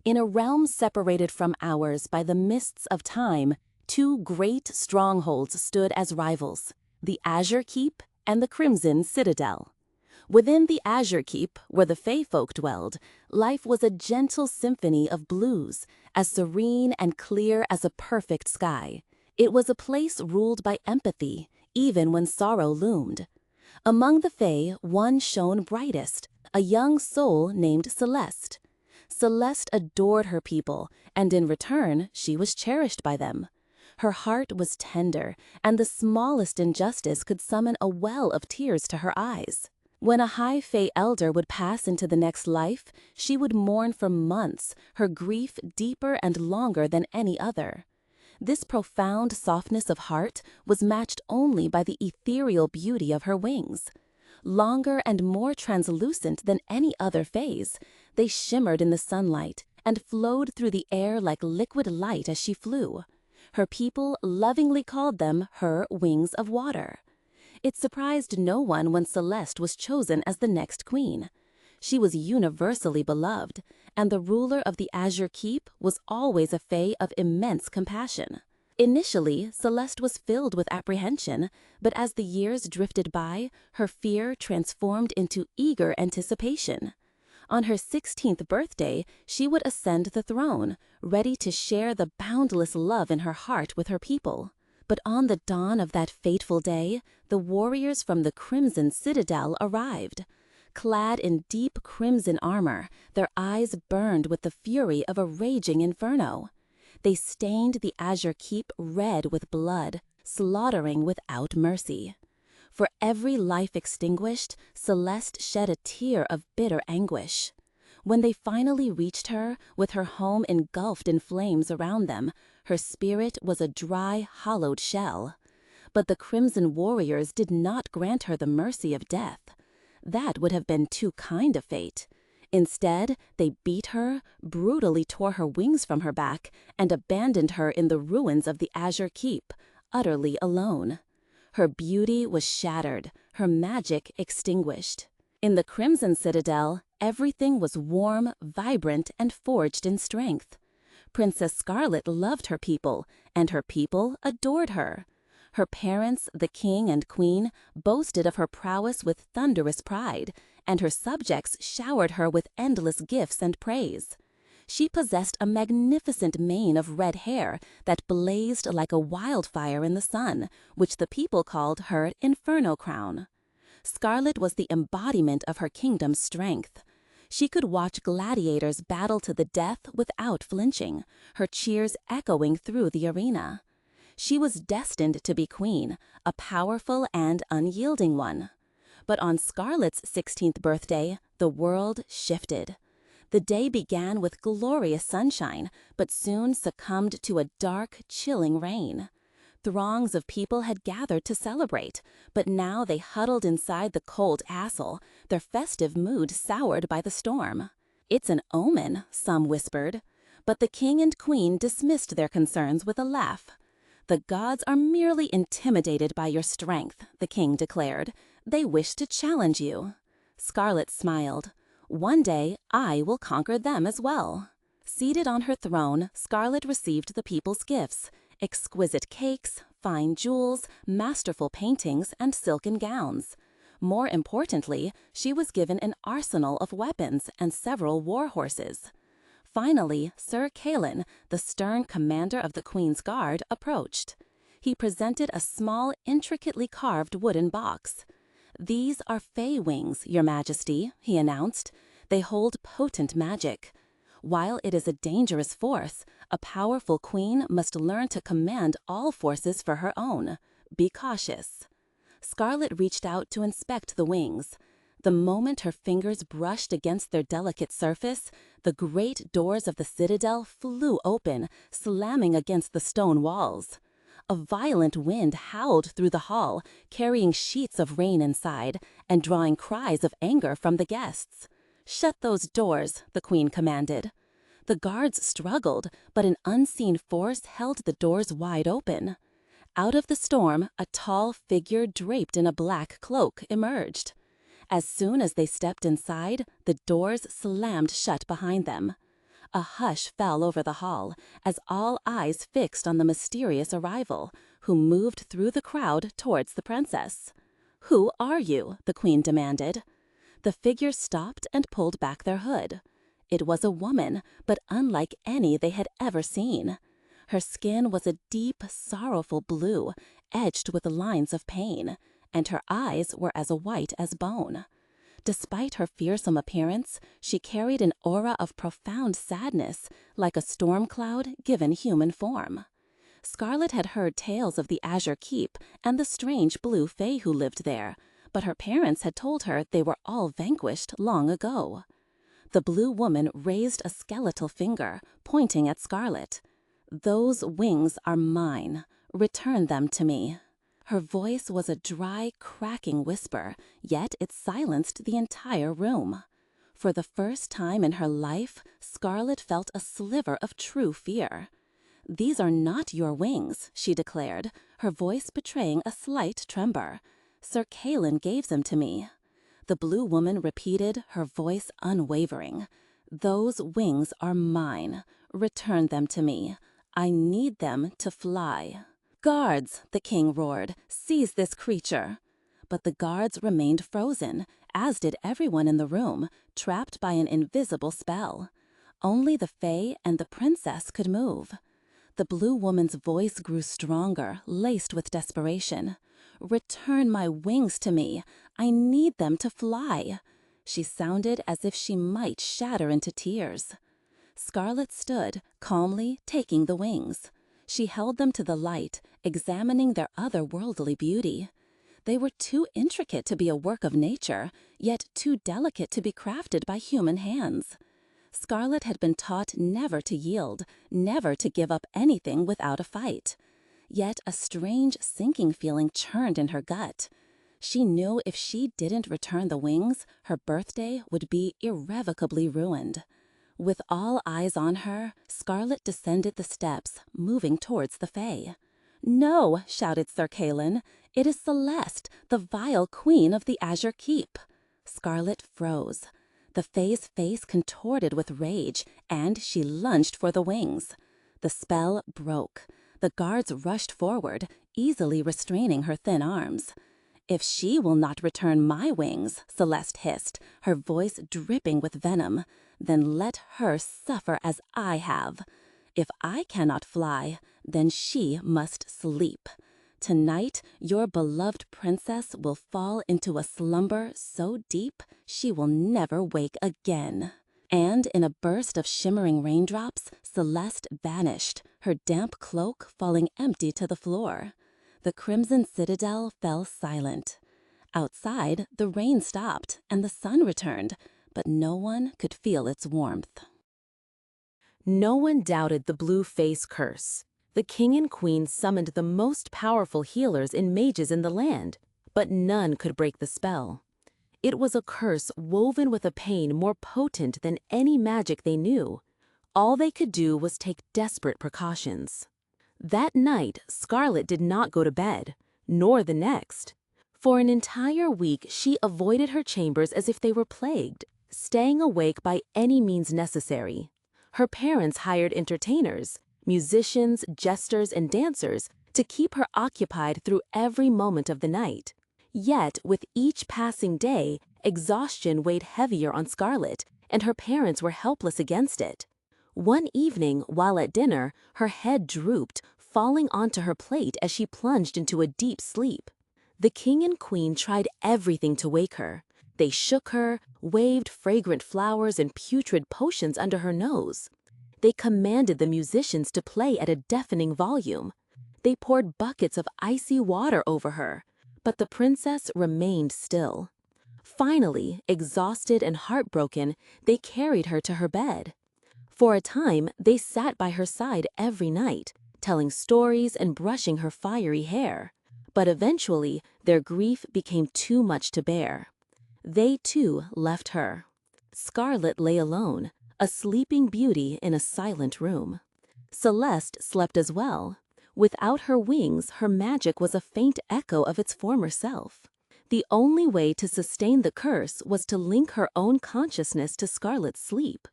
In a realm separated from ours by the mists of time, two great strongholds stood as rivals, the Azure Keep and the Crimson Citadel. Within the Azure Keep, where the Fae folk dwelled, life was a gentle symphony of blues, as serene and clear as a perfect sky. It was a place ruled by empathy, even when sorrow loomed. Among the Fae, one shone brightest, a young soul named Celeste. Celeste adored her people, and in return, she was cherished by them. Her heart was tender, and the smallest injustice could summon a well of tears to her eyes. When a high Fae elder would pass into the next life, she would mourn for months, her grief deeper and longer than any other. This profound softness of heart was matched only by the ethereal beauty of her wings. Longer and more translucent than any other Faes, they shimmered in the sunlight and flowed through the air like liquid light as she flew. Her people lovingly called them her wings of water. It surprised no one when Celeste was chosen as the next queen. She was universally beloved, and the ruler of the Azure Keep was always a Fae of immense compassion. Initially, Celeste was filled with apprehension, but as the years drifted by, her fear transformed into eager anticipation. On her 16th birthday, she would ascend the throne, ready to share the boundless love in her heart with her people. But on the dawn of that fateful day, the warriors from the Crimson Citadel arrived. Clad in deep crimson armor, their eyes burned with the fury of a raging inferno. They stained the Azure Keep red with blood, slaughtering without mercy. For every life extinguished, Celeste shed a tear of bitter anguish. When they finally reached her, with her home engulfed in flames around them, her spirit was a dry, hollowed shell. But the Crimson Warriors did not grant her the mercy of death. That would have been too kind a fate. Instead, they beat her, brutally tore her wings from her back, and abandoned her in the ruins of the Azure Keep, utterly alone. Her beauty was shattered, her magic extinguished. In the Crimson Citadel, everything was warm, vibrant, and forged in strength. Princess Scarlet loved her people, and her people adored her. Her parents, the king and queen, boasted of her prowess with thunderous pride, and her subjects showered her with endless gifts and praise. She possessed a magnificent mane of red hair that blazed like a wildfire in the sun, which the people called her Inferno Crown. Scarlet was the embodiment of her kingdom's strength. She could watch gladiators battle to the death without flinching, her cheers echoing through the arena. She was destined to be queen, a powerful and unyielding one. But on Scarlet's 16th birthday, the world shifted. The day began with glorious sunshine, but soon succumbed to a dark, chilling rain. Throngs of people had gathered to celebrate, but now they huddled inside the cold castle, their festive mood soured by the storm. "It's an omen," some whispered. But the king and queen dismissed their concerns with a laugh. "The gods are merely intimidated by your strength," the king declared. "They wish to challenge you." Scarlet smiled. "One day, I will conquer them as well." Seated on her throne, Scarlet received the people's gifts: exquisite cakes, fine jewels, masterful paintings, and silken gowns. More importantly, she was given an arsenal of weapons and several war horses. Finally, Sir Kalen, the stern commander of the Queen's Guard, approached. He presented a small, intricately carved wooden box. "These are Fae wings, Your Majesty," he announced. "They hold potent magic. While it is a dangerous force, a powerful queen must learn to command all forces for her own. Be cautious." Scarlet reached out to inspect the wings. The moment her fingers brushed against their delicate surface, the great doors of the citadel flew open, slamming against the stone walls. A violent wind howled through the hall, carrying sheets of rain inside, and drawing cries of anger from the guests. "Shut those doors," the queen commanded. The guards struggled, but an unseen force held the doors wide open. Out of the storm, a tall figure draped in a black cloak emerged. As soon as they stepped inside, the doors slammed shut behind them. A hush fell over the hall as all eyes fixed on the mysterious arrival, who moved through the crowd towards the princess. "Who are you?" the queen demanded. The figure stopped and pulled back their hood. It was a woman, but unlike any they had ever seen. Her skin was a deep, sorrowful blue, edged with lines of pain, and her eyes were as white as bone. Despite her fearsome appearance, she carried an aura of profound sadness, like a storm cloud given human form. Scarlet had heard tales of the Azure Keep and the strange blue fae who lived there, but her parents had told her they were all vanquished long ago. The blue woman raised a skeletal finger, pointing at Scarlet. "Those wings are mine. Return them to me." Her voice was a dry, cracking whisper, yet it silenced the entire room. For the first time in her life, Scarlet felt a sliver of true fear. "These are not your wings," she declared, her voice betraying a slight tremor. "Sir Kalen gave them to me." The blue woman repeated, her voice unwavering. "Those wings are mine. Return them to me. I need them to fly." "Guards!" the king roared. "Seize this creature!" But the guards remained frozen, as did everyone in the room, trapped by an invisible spell. Only the fae and the princess could move. The blue woman's voice grew stronger, laced with desperation. "Return my wings to me. I need them to fly." She sounded as if she might shatter into tears. Scarlet stood, calmly taking the wings. She held them to the light, examining their otherworldly beauty. They were too intricate to be a work of nature, yet too delicate to be crafted by human hands. Scarlet had been taught never to yield, never to give up anything without a fight. Yet a strange sinking feeling churned in her gut. She knew if she didn't return the wings, her birthday would be irrevocably ruined. With all eyes on her, Scarlet descended the steps, moving towards the fae. "No!" shouted Sir Kalen. "It is Celeste, the vile queen of the Azure Keep." Scarlet froze. The fae's face contorted with rage, and she lunged for the wings. The spell broke. The guards rushed forward, easily restraining her thin arms. "If she will not return my wings," Celeste hissed, her voice dripping with venom, "then let her suffer as I have. If I cannot fly, then she must sleep. Tonight, your beloved princess will fall into a slumber so deep she will never wake again." And in a burst of shimmering raindrops, Celeste vanished, her damp cloak falling empty to the floor. The crimson citadel fell silent. Outside, the rain stopped and the sun returned, but no one could feel its warmth. No one doubted the blue face curse. The king and queen summoned the most powerful healers and mages in the land, but none could break the spell. It was a curse woven with a pain more potent than any magic they knew. All they could do was take desperate precautions. That night, Scarlet did not go to bed, nor the next. For an entire week, she avoided her chambers as if they were plagued, staying awake by any means necessary. Her parents hired entertainers, musicians, jesters, and dancers to keep her occupied through every moment of the night. Yet, with each passing day, exhaustion weighed heavier on Scarlet, and her parents were helpless against it. One evening, while at dinner, her head drooped, falling onto her plate as she plunged into a deep sleep. The king and queen tried everything to wake her. They shook her, waved fragrant flowers and putrid potions under her nose. They commanded the musicians to play at a deafening volume. They poured buckets of icy water over her, but the princess remained still. Finally, exhausted and heartbroken, they carried her to her bed. For a time, they sat by her side every night, telling stories and brushing her fiery hair. But eventually, their grief became too much to bear. They, too, left her. Scarlet lay alone, a sleeping beauty in a silent room. Celeste slept as well. Without her wings, her magic was a faint echo of its former self. The only way to sustain the curse was to link her own consciousness to Scarlet's sleep.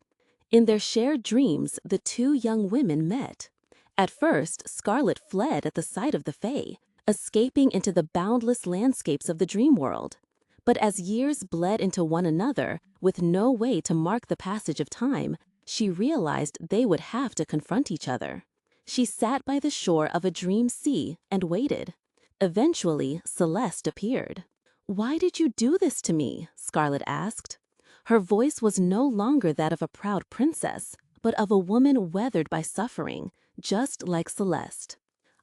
In their shared dreams, the two young women met. At first, Scarlet fled at the sight of the Fae, escaping into the boundless landscapes of the dream world. But as years bled into one another, with no way to mark the passage of time, she realized they would have to confront each other. She sat by the shore of a dream sea and waited. Eventually, Celeste appeared. "Why did you do this to me?" Scarlet asked. Her voice was no longer that of a proud princess, but of a woman weathered by suffering, just like Celeste.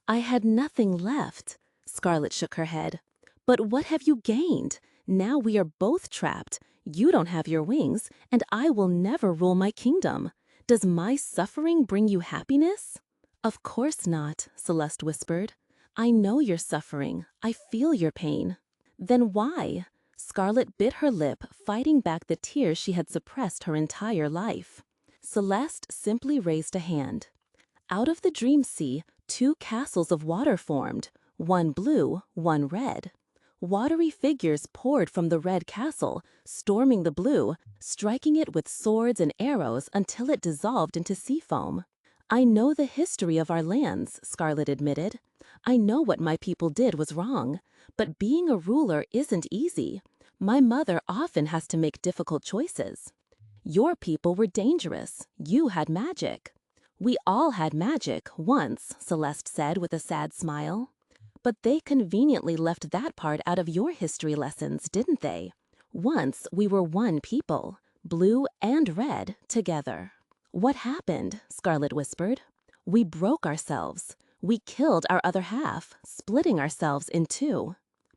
"I had nothing left." Scarlet shook her head. "But what have you gained? Now we are both trapped. You don't have your wings, and I will never rule my kingdom. Does my suffering bring you happiness?" "Of course not," Celeste whispered. "I know you're suffering. I feel your pain." "Then why?" Scarlet bit her lip, fighting back the tears she had suppressed her entire life. Celeste simply raised a hand. Out of the dream sea, two castles of water formed, one blue, one red. Watery figures poured from the red castle, storming the blue, striking it with swords and arrows until it dissolved into sea foam. "I know the history of our lands," Scarlet admitted. "I know what my people did was wrong. But being a ruler isn't easy. My mother often has to make difficult choices. Your people were dangerous. You had magic." "We all had magic, once," Celeste said with a sad smile. "But they conveniently left that part out of your history lessons, didn't they? Once we were one people, blue and red, together." "What happened?" Scarlet whispered. "We broke ourselves. We killed our other half, splitting ourselves in two."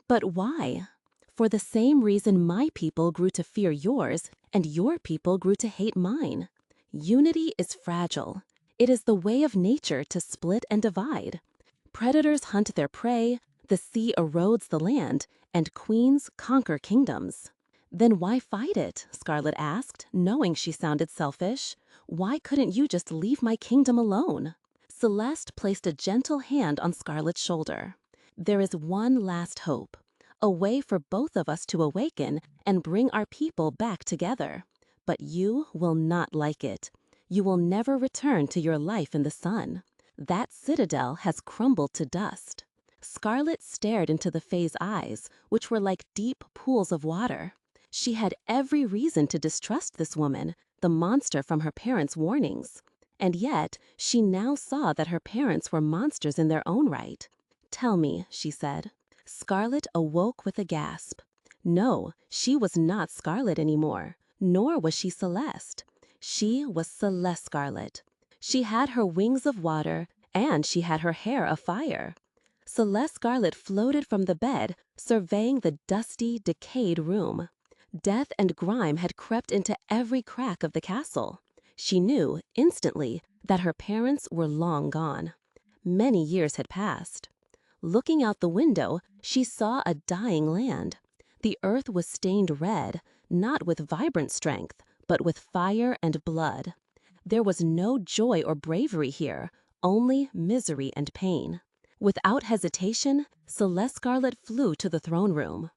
"But why?" "For the same reason my people grew to fear yours, and your people grew to hate mine. Unity is fragile. It is the way of nature to split and divide. Predators hunt their prey, the sea erodes the land, and queens conquer kingdoms." "Then why fight it?" Scarlet asked, knowing she sounded selfish. "Why couldn't you just leave my kingdom alone?" Celeste placed a gentle hand on Scarlet's shoulder. "There is one last hope. A way for both of us to awaken and bring our people back together. But you will not like it. You will never return to your life in the sun. That citadel has crumbled to dust." Scarlet stared into the Fae's eyes, which were like deep pools of water. She had every reason to distrust this woman, the monster from her parents' warnings. And yet, she now saw that her parents were monsters in their own right. "Tell me," she said. Scarlet awoke with a gasp. No, she was not Scarlet anymore, nor was she Celeste. She was Celeste Scarlet. She had her wings of water, and she had her hair of fire. Celeste Scarlet floated from the bed, surveying the dusty, decayed room. Death and grime had crept into every crack of the castle. She knew, instantly, that her parents were long gone. Many years had passed. Looking out the window, she saw a dying land. The earth was stained red, not with vibrant strength, but with fire and blood. There was no joy or bravery here, only misery and pain. Without hesitation, Celeste Scarlet flew to the throne room.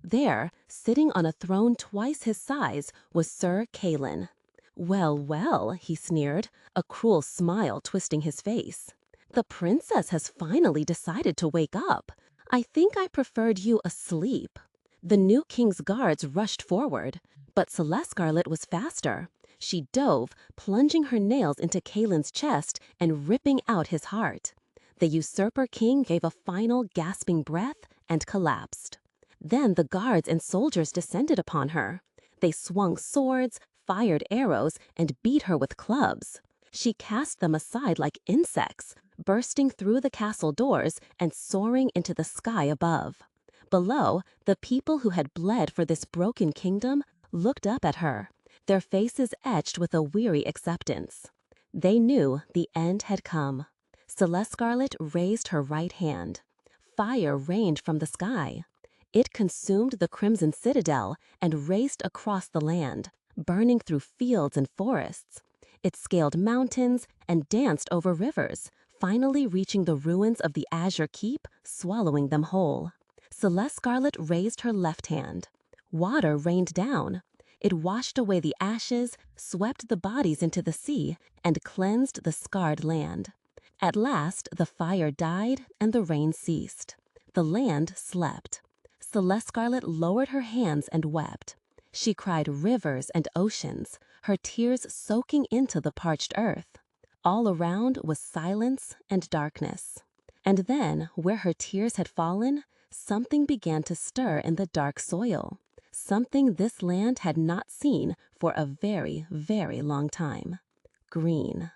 There, sitting on a throne twice his size, was Sir Calin. "Well, well," he sneered, a cruel smile twisting his face. "The princess has finally decided to wake up. I think I preferred you asleep." The new king's guards rushed forward, but Celeste Scarlet was faster. She dove, plunging her nails into Calin's chest and ripping out his heart. The usurper king gave a final gasping breath and collapsed. Then the guards and soldiers descended upon her. They swung swords, fired arrows, and beat her with clubs. She cast them aside like insects, bursting through the castle doors and soaring into the sky above. Below, the people who had bled for this broken kingdom looked up at her, their faces etched with a weary acceptance. They knew the end had come. Celeste Scarlet raised her right hand. Fire rained from the sky. It consumed the Crimson Citadel and raced across the land, burning through fields and forests. It scaled mountains and danced over rivers, finally reaching the ruins of the Azure Keep, swallowing them whole. Celeste Scarlet raised her left hand. Water rained down. It washed away the ashes, swept the bodies into the sea, and cleansed the scarred land. At last, the fire died and the rain ceased. The land slept. Celeste Scarlet lowered her hands and wept. She cried rivers and oceans, her tears soaking into the parched earth. All around was silence and darkness. And then, where her tears had fallen, something began to stir in the dark soil. Something this land had not seen for a very, very long time. Green.